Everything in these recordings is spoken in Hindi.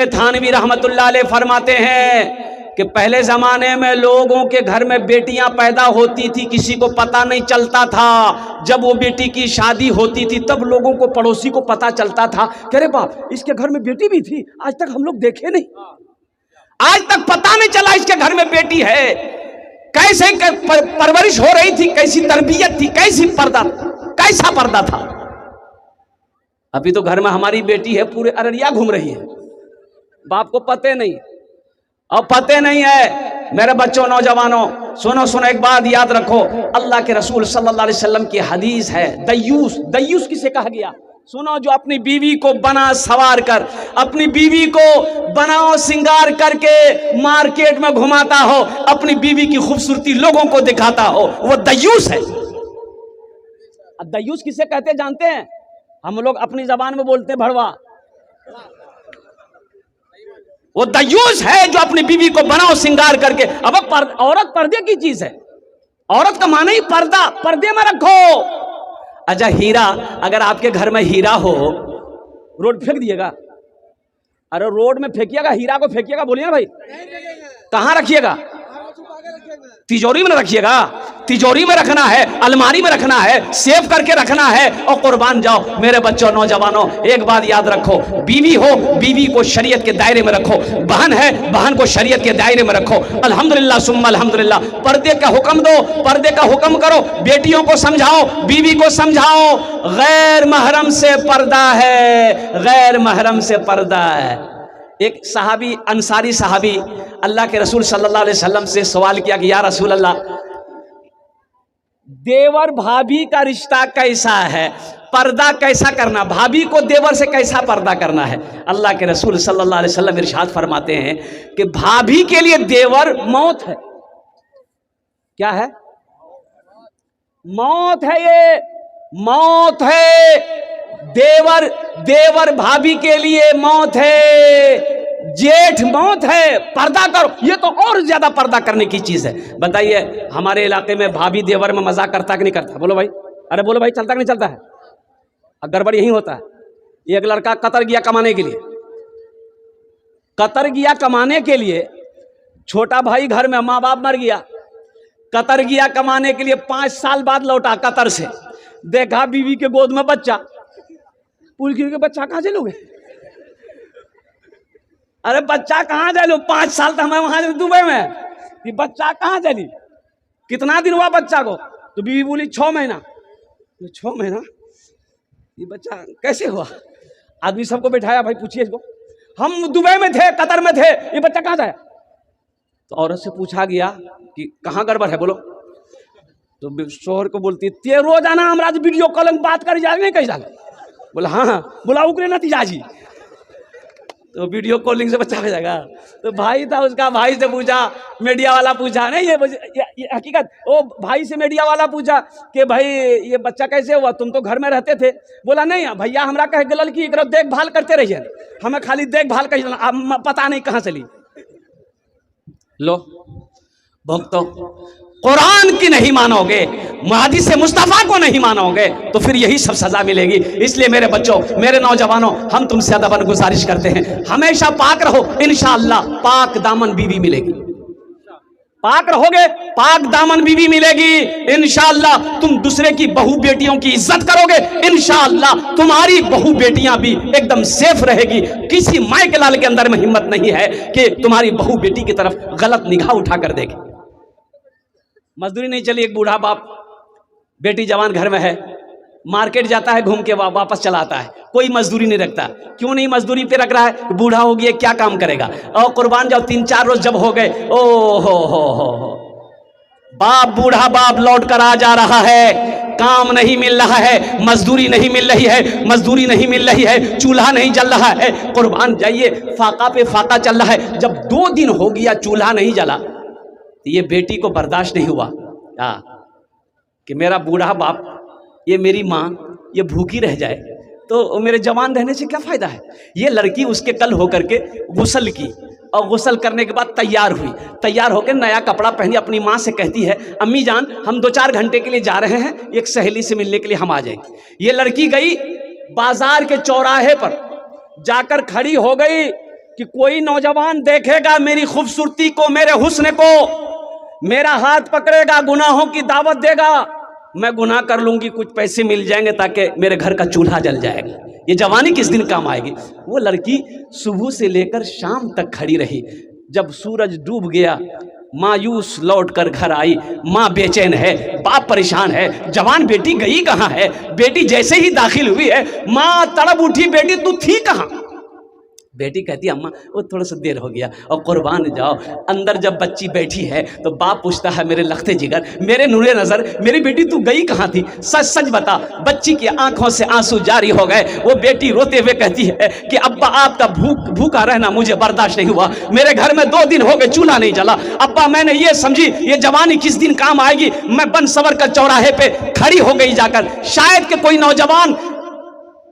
थानवी रहमतुल्लाह अलैह फरमाते हैं कि पहले जमाने में लोगों के घर में बेटियां पैदा होती थी, किसी को पता नहीं चलता था। जब वो बेटी की शादी होती थी तब लोगों को, पड़ोसी को पता चलता था कि अरे बाप, इसके घर में बेटी भी थी, आज तक हम लोग देखे नहीं, आज तक पता नहीं चला इसके घर में बेटी है। कैसे परवरिश हो रही थी, कैसी तरबियत थी, कैसा पर्दा था। अभी तो घर में हमारी बेटी है, पूरे अररिया घूम रही है, बाप को पते नहीं, और पते नहीं है। मेरे बच्चों, नौजवानों, सुनो एक बात याद रखो, अल्लाह के रसूल सल्लल्लाहु अलैहि वसल्लम की हदीस है, दयूस किसे कहा गया? सुनो, जो अपनी बीवी को बना सवार कर, अपनी बीवी को बनाओ सिंगार करके मार्केट में घुमाता हो, अपनी बीवी की खूबसूरती लोगों को दिखाता हो, वो दयूस है। दयूस किसे कहते जानते हैं? हम लोग अपनी जबान में बोलते हैं भड़वा। वो दयूस है जो अपनी बीवी को बनाओ सिंगार करके। अब औरत पर्दे की चीज है, औरत का माना ही पर्दा, पर्दे में रखो। अच्छा, हीरा, अगर आपके घर में हीरा हो, रोड फेंक दिएगा? अरे रोड में फेंकिएगा, हीरा को फेंकिएगा, बोलिए ना भाई, कहां रखिएगा? तिजोरी में रखिएगा। तिजोरी में रखना है, अलमारी में रखना है, सेव करके रखना है और कुर्बान जाओ। मेरे बच्चों, नौजवानों, एक बात याद रखो, बीवी हो, बीवी को शरीयत के दायरे में रखो। बहन है, बहन को शरीयत के दायरे में रखो। अल्हम्दुलिल्लाह सुम्मा अल्हम्दुलिल्लाह। पर्दे का हुक्म दो, पर्दे का हुक्म करो, बेटियों को समझाओ, बीवी को समझाओ। गैर महरम से पर्दा है, गैर महरम से पर्दा है। एक सहाबी, अंसारी सहाबी, अल्लाह के रसूल सल्लल्लाहु अलैहि वसल्लम से सवाल किया कि या रसूल अल्लाह, देवर भाभी का रिश्ता कैसा है, पर्दा कैसा करना, भाभी को देवर से कैसा पर्दा करना है? अल्लाह के रसूल सल्लल्लाहु अलैहि वसल्लम इरशाद फरमाते हैं कि भाभी के लिए देवर मौत है। क्या है? मौत है, ये मौत है। देवर भाभी के लिए मौत है, जेठ मौत है। पर्दा करो, ये तो और ज्यादा पर्दा करने की चीज है। बताइए, हमारे इलाके में भाभी देवर में मजाक करता कि नहीं करता? बोलो भाई, अरे बोलो भाई, चलता कि नहीं चलता है? गड़बड़ यही होता है। एक लड़का कतर गया कमाने के लिए, कतर गया कमाने के लिए, छोटा भाई घर में, माँ बाप मर गया, कतर गया कमाने के लिए, 5 साल बाद लौटा कतर से, देखा बीवी के गोद में बच्चा। पूछ के बच्चा कहाँ से लोगे? अरे बच्चा कहाँ जा लो, 5 साल तो हमें वहां दुबई में, ये बच्चा कहाँ चली? कितना दिन हुआ बच्चा को? तो बीवी बोली 6 महीना। तो 6 महीना ये बच्चा कैसे हुआ? आदमी सबको बैठाया, भाई पूछिए इसको, हम दुबई में थे, कतर में थे, ये बच्चा कहाँ जाए? तो औरत से पूछा गया कि कहाँ गड़बड़ है, बोलो। तो शोहर को बोलती, ते रोजाना हमरा वीडियो कॉल में बात कर जा नहीं कही जा? बोला हाँ, बोला उकरे नतीजा जी। तो वीडियो कॉलिंग से बच्चा हो जाएगा। तो भाई था उसका, भाई से पूछा, मीडिया वाला पूछा, नहीं ये हकीकत, वो भाई से मीडिया वाला पूछा कि भाई ये बच्चा कैसे हुआ, तुम तो घर में रहते थे? बोला नहीं भैया, हमरा कह गलल की एक देखभाल करते रहिए, हमें खाली देखभाल कही, पता नहीं कहाँ चली। लो भक्तों, कुरान की नहीं मानोगे, हदीस मुस्तफा को नहीं मानोगे, तो फिर यही सब सजा मिलेगी। इसलिए मेरे बच्चों, मेरे नौजवानों, हम तुमसे अदबन गुजारिश करते हैं, हमेशा पाक रहो, इंशाअल्लाह पाक दामन बीवी मिलेगी। पाक रहोगे, पाक दामन बीवी मिलेगी इंशाअल्लाह। तुम दूसरे की बहू बेटियों की इज्जत करोगे, इंशाअल्लाह तुम्हारी बहू बेटियां भी एकदम सेफ रहेगी। किसी माए के लाल के अंदर में हिम्मत नहीं है कि तुम्हारी बहू बेटी की तरफ गलत निगाह उठा कर देखे। मजदूरी नहीं चली, एक बूढ़ा बाप, बेटी जवान घर में है, मार्केट जाता है, घूम के वापस चला आता है, कोई मजदूरी नहीं रखता। क्यों नहीं मजदूरी पे रख रहा है? बूढ़ा हो गया, क्या काम करेगा? और कुर्बान जाओ, 3-4 रोज जब हो गए, ओ हो बाप, बूढ़ा बाप लौट कर आ जा रहा है, काम नहीं मिल रहा है, मजदूरी नहीं मिल रही है, मजदूरी नहीं मिल रही है, चूल्हा नहीं जल रहा है। कुर्बान जाइए, फाका पे फाका चल रहा है। जब 2 दिन हो गया चूल्हा नहीं जला, ये बेटी को बर्दाश्त नहीं हुआ कि मेरा बूढ़ा बाप, ये मेरी माँ, ये भूखी रह जाए, तो मेरे जवान रहने से क्या फायदा है। ये लड़की उसके कल होकर के गुस्ल की, और गुस्ल करने के बाद तैयार हुई, तैयार होकर नया कपड़ा पहनी, अपनी माँ से कहती है, अम्मी जान हम 2-4 घंटे के लिए जा रहे हैं, एक सहेली से मिलने के लिए हम आ जाएंगे। ये लड़की गई बाजार के चौराहे पर, जाकर खड़ी हो गई, कि कोई नौजवान देखेगा मेरी खूबसूरती को, मेरे हुस्न को, मेरा हाथ पकड़ेगा, गुनाहों की दावत देगा, मैं गुनाह कर लूंगी, कुछ पैसे मिल जाएंगे ताकि मेरे घर का चूल्हा जल जाएगा, ये जवानी किस दिन काम आएगी। वो लड़की सुबह से लेकर शाम तक खड़ी रही। जब सूरज डूब गया, मायूस लौट कर घर आई। माँ बेचैन है, बाप परेशान है, जवान बेटी गई कहाँ है। बेटी जैसे ही दाखिल हुई है, माँ तड़प उठी, बेटी तू थी कहाँ। बेटी कहती अम्मा वो थोड़ा सा देर हो गया, और कुर्बान जाओ। अंदर जब बच्ची बैठी है तो बाप पूछता है मेरे लखते जिगर, मेरे नूरे नज़र, मेरी बेटी तू गई कहाँ थी, सच सच बता। बच्ची की आंखों से आंसू जारी हो गए। वो बेटी रोते हुए कहती है कि अब्बा आपका भूखा रहना मुझे बर्दाश्त नहीं हुआ, मेरे घर में 2 दिन हो गए चूल्हा नहीं जला। अब्बा मैंने ये समझी ये जवानी किस दिन काम आएगी। मैं बन सवर कर चौराहे पे खड़ी हो गई जाकर, शायद कि कोई नौजवान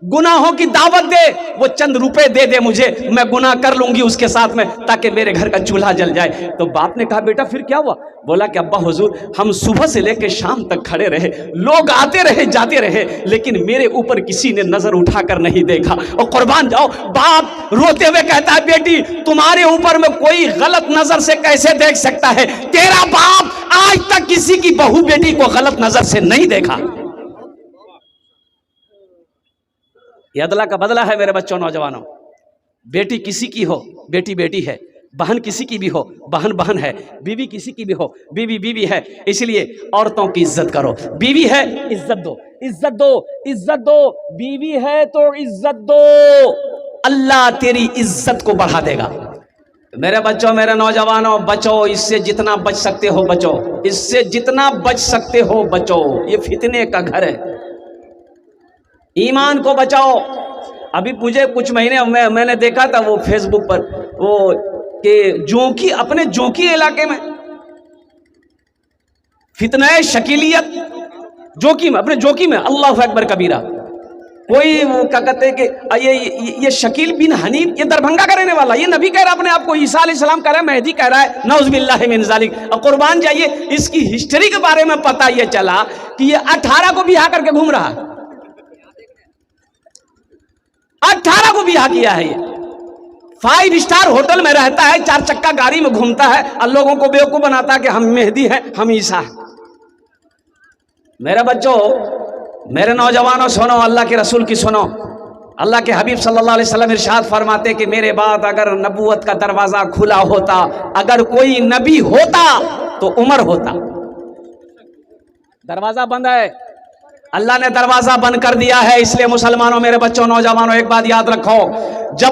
गुनाहों की दावत दे, वो चंद रुपए दे दे मुझे, मैं गुनाह कर लूंगी उसके साथ में ताकि मेरे घर का चूल्हा जल जाए। तो बाप ने कहा बेटा फिर क्या हुआ। बोला कि अब्बा हुजूर हम सुबह से लेकर शाम तक खड़े रहे, लोग आते रहे जाते रहे, लेकिन मेरे ऊपर किसी ने नजर उठाकर नहीं देखा। और कुर्बान जाओ, बाप रोते हुए कहता है बेटी तुम्हारे ऊपर में कोई गलत नजर से कैसे देख सकता है, तेरा बाप आज तक किसी की बहू बेटी को गलत नजर से नहीं देखा। ये अदला का बदला है मेरे बच्चों, नौजवानों। बेटी किसी की हो, बेटी बेटी है, बहन किसी की भी हो, बहन बहन है, बीवी किसी की भी हो, बीवी बीवी है। इसलिए औरतों की इज्जत करो। बीवी है इज्जत दो, इज्जत दो, इज्जत दो। बीवी है तो इज्जत दो, अल्लाह तेरी इज्जत को बढ़ा देगा। मेरे बच्चों, मेरे नौजवानों, बचो, इससे जितना बच सकते हो बचो, इससे जितना बच सकते हो बचो। ये फितने का घर है, ईमान को बचाओ। अभी मुझे कुछ महीने मैंने देखा था वो फेसबुक पर, वो कि जोंकी, अपने जोंकी इलाके में फितना शकीलियत, जोंकी में, अपने जोंकी में, अल्लाह अकबर कबीरा। कोई वो क्या कहते हैं कि ये शकील बिन हनीफ, ये दरभंगा का रहने वाला, ये नबी कह रहा अपने आप को, ईसा अलैहिस्सलाम कह रहा है, मेहदी कह रहा है, नौज़ुबिल्लाहि मिन ज़ालिक। और कुर्बान जाइए, इसकी हिस्ट्री के बारे में पता ये चला कि ये 18 को बिहा करके घूम रहा है, 18 को बिहा किया है। ये 5 स्टार होटल में रहता है, 4 चक्का गाड़ी में घूमता है और लोगों को बेवकूफ बनाता है कि हम मेहदी हैं, हम ईसा हैं। मेरे बच्चों, मेरे नौजवानों, सुनो, अल्लाह के रसूल की सुनो। अल्लाह के हबीब सल्लल्लाहु अलैहि वसल्लम इरशाद फरमाते कि मेरे बाद अगर नबूवत का दरवाजा खुला होता, अगर कोई नबी होता तो उमर होता। दरवाजा बंद है, अल्लाह ने दरवाजा बंद कर दिया है। इसलिए मुसलमानों, मेरे बच्चों, नौजवानों, एक बात याद रखो, जब